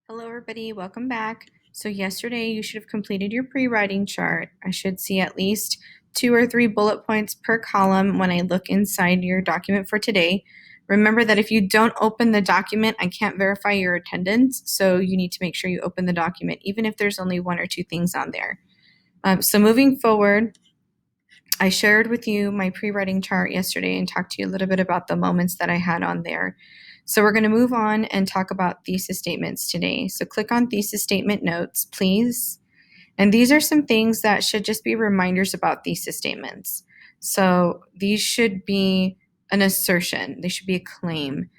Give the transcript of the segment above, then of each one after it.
Hello everybody, welcome back. So yesterday you should have completed your pre-writing chart. I should see at least 2 or 3 bullet points per column when I look inside your document for today. Remember that if you don't open the document, I can't verify your attendance, so you need to make sure you open the document even if there's only 1 or 2 things on there. So moving forward, I shared with you my pre-writing chart yesterday and talked to you a little bit about the moments that I had on there. So we're going to move on and talk about thesis statements today. So click on thesis statement notes, please. And these are some things that should just be reminders about thesis statements. So these should be an assertion. They should be a claim.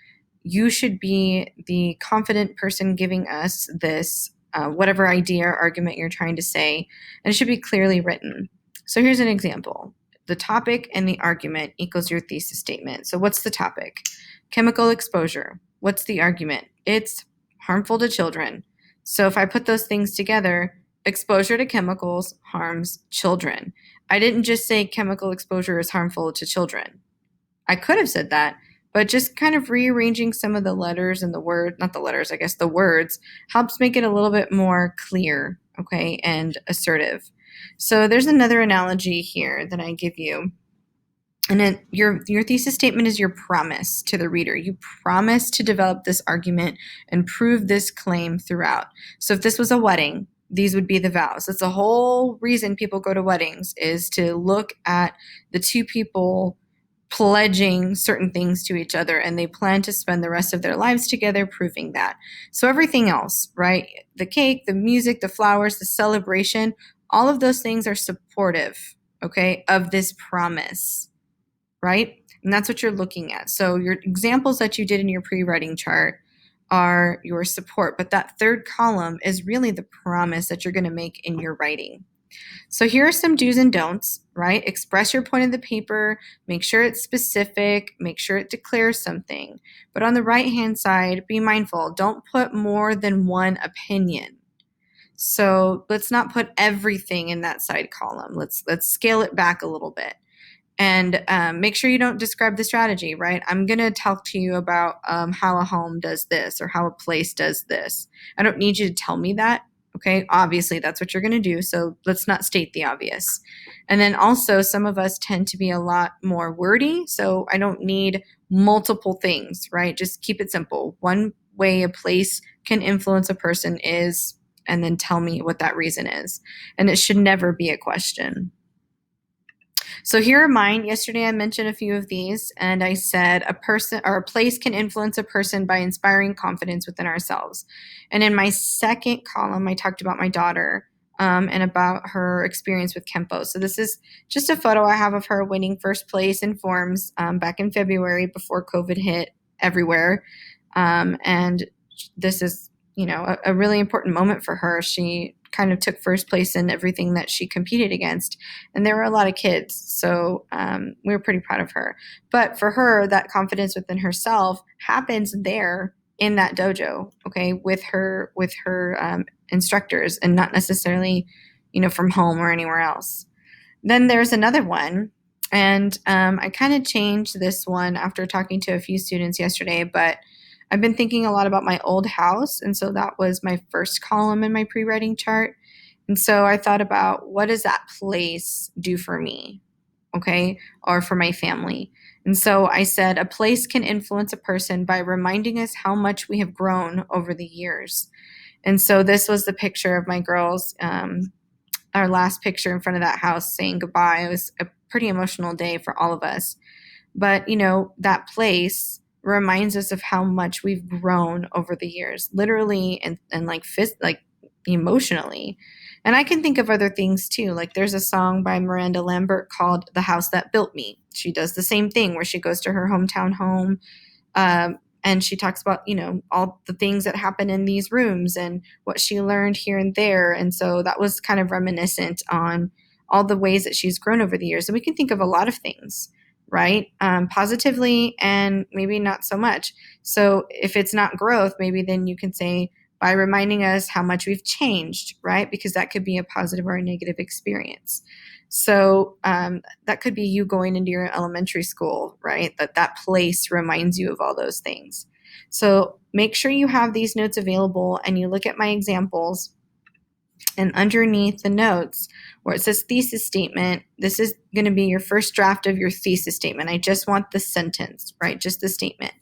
You should be the confident person giving us this, whatever idea or argument you're trying to say, and it should be clearly written. So here's an example. The topic and the argument equals your thesis statement. So what's the topic? Chemical exposure. What's the argument? It's harmful to children. So if I put those things together, exposure to chemicals harms children. I didn't just say chemical exposure is harmful to children. I could have said that, but just kind of rearranging some of the letters and the word, not the letters, I guess the words, helps make it a little bit more clear, okay, and assertive. So there's another analogy here that I give you. And then your thesis statement is your promise to the reader. You promise to develop this argument and prove this claim throughout. So if this was a wedding, these would be the vows. That's the whole reason people go to weddings, is to look at the two people pledging certain things to each other, and they plan to spend the rest of their lives together proving that. So everything else, right? The cake, the music, the flowers, the celebration, all of those things are supportive, okay, of this promise. Right? And that's what you're looking at. So your examples that you did in your pre-writing chart are your support, but that third column is really the promise that you're going to make in your writing. So here are some do's and don'ts, right? Express your point in the paper, make sure it's specific, make sure it declares something. But on the right-hand side, be mindful, don't put more than one opinion. So let's not put everything in that side column. Let's scale it back a little bit. And make sure you don't describe the strategy, right? I'm going to talk to you about how a home does this or how a place does this. I don't need you to tell me that, okay? Obviously, that's what you're going to do, so let's not state the obvious. And then also, some of us tend to be a lot more wordy, so I don't need multiple things, right? Just keep it simple. One way a place can influence a person is, and then tell me what that reason is. And it should never be a question. So here are mine. Yesterday I mentioned a few of these, and I said a person or a place can influence a person by inspiring confidence within ourselves. And in my second column, I talked about my daughter and about her experience with Kempo. So this is just a photo I have of her winning first place in forms back in February before COVID hit everywhere. And this is, a really important moment for her. She kind of took first place in everything that she competed against. And there were a lot of kids. So we were pretty proud of her. But for her, that confidence within herself happens there in that dojo, okay, with her instructors, and not necessarily, from home or anywhere else. Then there's another one. And I kind of changed this one after talking to a few students yesterday, but I've been thinking a lot about my old house, and so that was my first column in my pre-writing chart. And so I thought about, what does that place do for me, okay, or for my family? And so I said, a place can influence a person by reminding us how much we have grown over the years. And so this was the picture of my girls, our last picture in front of that house saying goodbye. It was a pretty emotional day for all of us. But, that place reminds us of how much we've grown over the years, literally and like emotionally. And I can think of other things too. Like there's a song by Miranda Lambert called "The House That Built Me." She does the same thing where she goes to her hometown home, and she talks about all the things that happen in these rooms and what she learned here and there. And so that was kind of reminiscent on all the ways that she's grown over the years. And we can think of a lot of things, right? Positively and maybe not so much. So if it's not growth, maybe then you can say, by reminding us how much we've changed, right? Because that could be a positive or a negative experience. So that could be you going into your elementary school, right? That place reminds you of all those things. So make sure you have these notes available and you look at my examples, and underneath the notes where it says thesis statement, this is going to be your first draft of your thesis statement. I just want the sentence, right? Just the statement.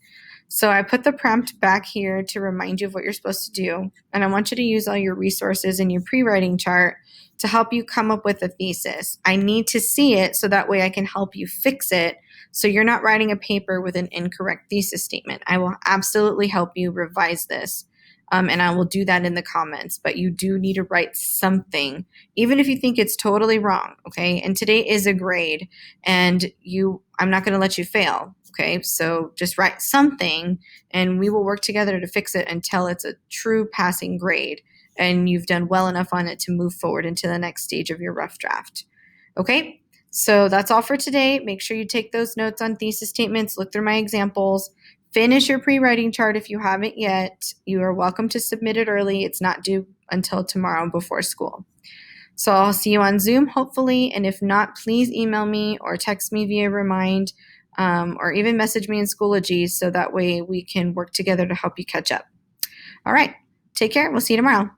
So I put the prompt back here to remind you of what you're supposed to do. And I want you to use all your resources in your pre-writing chart to help you come up with a thesis. I need to see it so that way I can help you fix it, so you're not writing a paper with an incorrect thesis statement. I will absolutely help you revise this. And I will do that in the comments, but you do need to write something, even if you think it's totally wrong, okay? And today is a grade, and I'm not gonna let you fail, okay? So just write something, and we will work together to fix it until it's a true passing grade, and you've done well enough on it to move forward into the next stage of your rough draft, okay? So that's all for today. Make sure you take those notes on thesis statements, look through my examples, finish your pre-writing chart if you haven't yet. You are welcome to submit it early. It's not due until tomorrow before school. So I'll see you on Zoom, hopefully. And if not, please email me or text me via Remind, or even message me in Schoology, so that way we can work together to help you catch up. All right. Take care. We'll see you tomorrow.